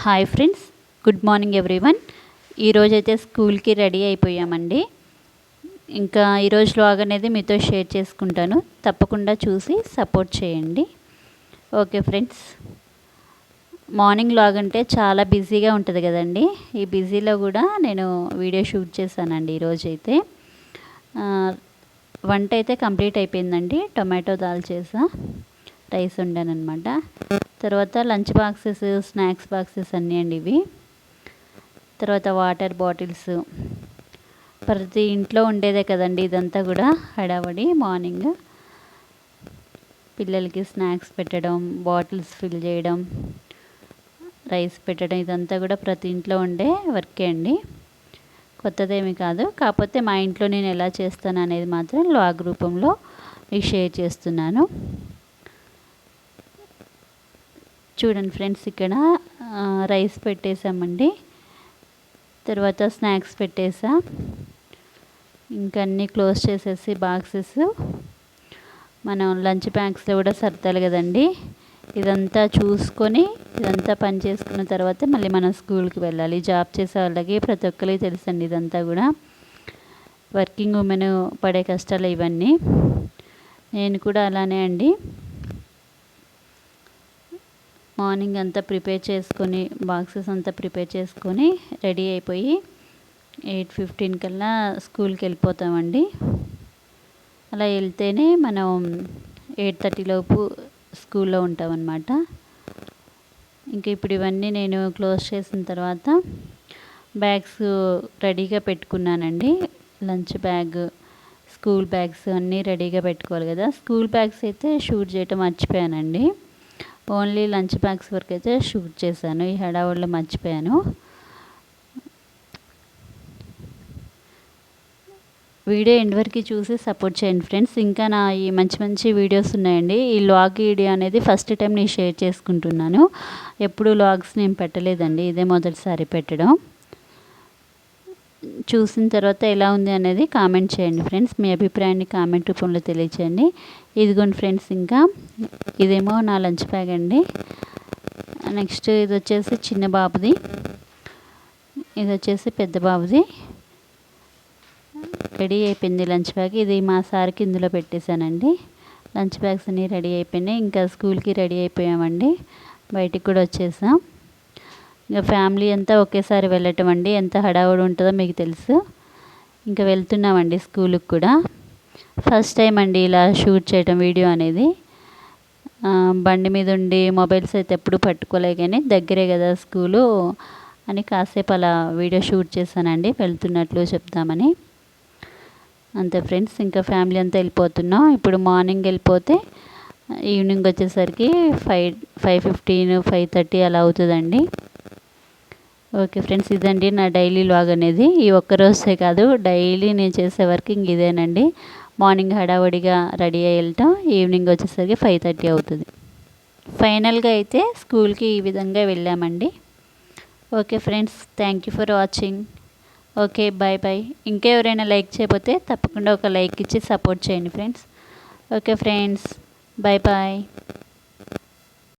Hi friends, good morning everyone. ఈరోజైతే స్కూల్కి ready అయిపోయామండి. ఇంకా ఈరోజు వ్లాగ్ అనేది మీతో షేర్ చేసుకుంటాను. తప్పకుండా చూసి సపోర్ట్ చేయండి. ఓకే ఫ్రెండ్స్, మార్నింగ్ వ్లాగ్ అంటే చాలా బిజీగా ఉంటుంది కదండి. ఈ బిజీలో కూడా నేను వీడియో షూట్ చేశానండి. ఈరోజైతే వంట అయితే కంప్లీట్ అయిపోయిందండి. టొమాటో దాల్ చేసా, రైస్ వండాను అనమాట. తర్వాత లంచ్ బాక్సెస్, స్నాక్స్ బాక్సెస్ అన్నీ అండి ఇవి. తర్వాత వాటర్ బాటిల్స్, ప్రతి ఇంట్లో ఉండేదే కదండి ఇదంతా కూడా హడావడి. మార్నింగ్ పిల్లలకి స్నాక్స్ పెట్టడం, బాటిల్స్ ఫిల్ చేయడం, రైస్ పెట్టడం, ఇదంతా కూడా ప్రతి ఇంట్లో ఉండే వర్కే అండి. కొత్తదేమీ కాదు. కాకపోతే మా ఇంట్లో నేను ఎలా చేస్తాను అనేది మాత్రం వ్లాగ్ రూపంలో మీకు షేర్ చేస్తున్నాను. చూడండి ఫ్రెండ్స్, ఇక్కడ రైస్ పెట్టేసామండి. తర్వాత స్నాక్స్ పెట్టేసా. ఇంకా అన్నీ క్లోజ్ చేసేసి బాక్సెస్ మనం లంచ్ బ్యాగ్స్లో కూడా సర్దాలి కదండి. ఇదంతా చూసుకొని ఇదంతా పని చేసుకున్న తర్వాత మళ్ళీ మనం స్కూల్కి వెళ్ళాలి. జాబ్ చేసే వాళ్ళకి ప్రతి ఒక్కరికి తెలుసండి ఇదంతా కూడా. వర్కింగ్ ఉమెన్ పడే కష్టాలు ఇవన్నీ. నేను కూడా అలానే అండి. మార్నింగ్ అంతా ప్రిపేర్ చేసుకొని, బాక్సెస్ అంతా ప్రిపేర్ చేసుకొని రెడీ అయిపోయి 8:15 కల్లా స్కూల్కి వెళ్ళిపోతామండి. అలా వెళ్తేనే మనం 8:30 లోపు స్కూల్లో ఉంటామన్నమాట. ఇంకా ఇప్పుడు ఇవన్నీ నేను క్లోజ్ చేసిన తర్వాత బ్యాగ్స్ రెడీగా పెట్టుకున్నానండి. లంచ్ బ్యాగ్, స్కూల్ బ్యాగ్స్ అన్నీ రెడీగా పెట్టుకోవాలి కదా. స్కూల్ బ్యాగ్స్ అయితే షూట్ చేయటం మర్చిపోయానండి. ఓన్లీ లంచ్ బ్యాగ్స్ వరకు అయితే షూట్ చేశాను. ఈ హడావుడిలో మర్చిపోయాను. వీడియో ఎండ్ వరకు చూసి సపోర్ట్ చేయండి ఫ్రెండ్స్. ఇంకా నా ఈ మంచి మంచి వీడియోస్ ఉన్నాయండి. ఈ వ్లాగ్ వీడియో అనేది ఫస్ట్ టైం నేను షేర్ చేసుకుంటున్నాను. ఎప్పుడు వ్లాగ్స్ నేను పెట్టలేదండి, ఇదే మొదటిసారి పెట్టడం. చూసిన తర్వాత ఎలా ఉంది అనేది కామెంట్ చేయండి ఫ్రెండ్స్. మీ అభిప్రాయాన్ని కామెంట్ రూపంలో తెలియచేయండి. ఇదిగోండి ఫ్రెండ్స్, ఇంకా ఇదేమో నా లంచ్ బ్యాగ్ అండి. నెక్స్ట్ ఇది వచ్చేసి చిన్న బాబుది, ఇది వచ్చేసి పెద్ద బాబుది. రెడీ అయిపోయింది లంచ్ బ్యాగ్. ఇది మా సార్కి ఇందులో పెట్టేశానండి. లంచ్ బ్యాగ్స్ అన్నీ రెడీ అయిపోయినాయి. ఇంకా స్కూల్కి రెడీ అయిపోయామండి. బయటికి కూడా వచ్చేసాం. ఇంకా ఫ్యామిలీ అంతా ఒకేసారి వెళ్ళటం అండి. ఎంత హడావుడి ఉంటుందో మీకు తెలుసు. ఇంకా వెళ్తున్నామండి స్కూల్కి కూడా. ఫస్ట్ టైం అండి ఇలా షూట్ చేయటం వీడియో అనేది. బండి మీద ఉండి మొబైల్స్ అయితే ఎప్పుడు పట్టుకోలే, కానీ దగ్గరే కదా స్కూలు అని కాసేపు అలా వీడియో షూట్ చేశానండి, వెళ్తున్నట్లు చెప్తామని. అంతే ఫ్రెండ్స్, ఇంకా ఫ్యామిలీ అంతా వెళ్ళిపోతున్నాం. ఇప్పుడు మార్నింగ్ వెళ్ళిపోతే ఈవినింగ్ వచ్చేసరికి 5:15, 5:30 అలా అవుతుందండి. ఓకే ఫ్రెండ్స్, ఇదండి నా డైలీ వ్లాగ్ అనేది. ఈ ఒక్కరోజే కాదు, డైలీ నేను చేసే వర్కింగ్ ఇదేనండి. మార్నింగ్ హడావడిగా రెడీ అయ్యి వెళ్తాం, ఈవినింగ్ వచ్చేసరికి 5:30 అవుతుంది. ఫైనల్గా అయితే స్కూల్కి ఈ విధంగా వెళ్ళామండి. Okay friends, thank you for watching. Okay, bye bye. ఇంకా ఎవరైనా లైక్ చేయకపోతే తప్పకుండా ఒక లైక్ ఇచ్చి సపోర్ట్ చేయండి friends. Okay friends, bye bye.